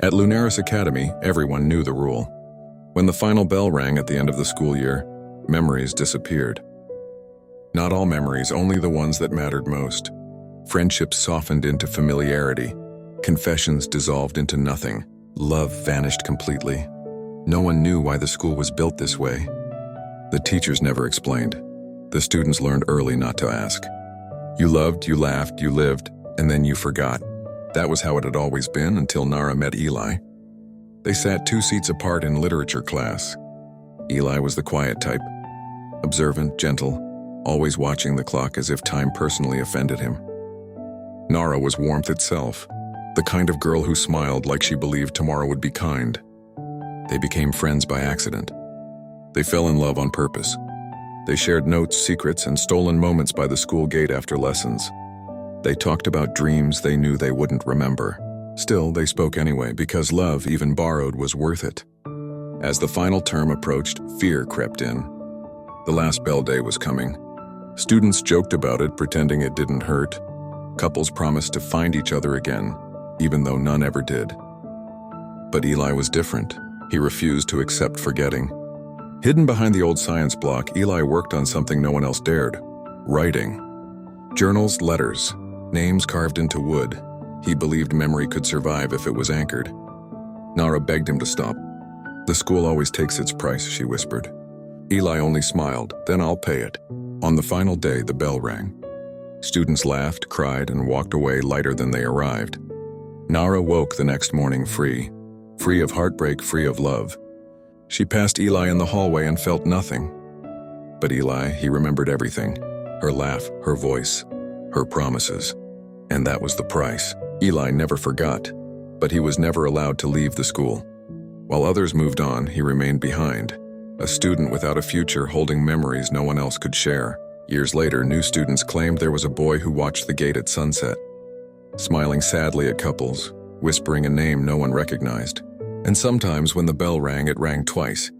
At Lunaris Academy, everyone knew the rule. When the final bell rang at the end of the school year, memories disappeared. Not all memories, only the ones that mattered most. Friendships softened into familiarity. Confessions dissolved into nothing. Love vanished completely. No one knew why the school was built this way. The teachers never explained. The students learned early not to ask. You loved, you laughed, you lived, and then you forgot. That was how it had always been until Nara met Eli. They sat 2 seats apart in literature class. Eli was the quiet type, observant, gentle, always watching the clock as if time personally offended him. Nara was warmth itself, the kind of girl who smiled like she believed tomorrow would be kind. They became friends by accident. They fell in love on purpose. They shared notes, secrets, and stolen moments by the school gate after lessons. They talked about dreams they knew they wouldn't remember. Still, they spoke anyway because love, even borrowed, was worth it. As the final term approached, fear crept in. The last bell day was coming. Students joked about it, pretending it didn't hurt. Couples promised to find each other again, even though none ever did. But Eli was different. He refused to accept forgetting. Hidden behind the old science block, Eli worked on something no one else dared: writing. Journals, letters, names carved into wood. He believed memory could survive if it was anchored. Nara begged him to stop. "The school always takes its price," she whispered. Eli only smiled. "Then I'll pay it." On the final day, the bell rang. Students laughed, cried, and walked away lighter than they arrived. Nara woke the next morning free of heartbreak, free of love. She passed Eli in the hallway and felt nothing. But Eli, he remembered everything. Her laugh, her voice, her promises. And that was the price. Eli never forgot, but he was never allowed to leave the school. While others moved on, he remained behind, a student without a future, holding memories no one else could share. Years later, new students claimed there was a boy who watched the gate at sunset, smiling sadly at couples, whispering a name no one recognized. And sometimes when the bell rang, it rang twice.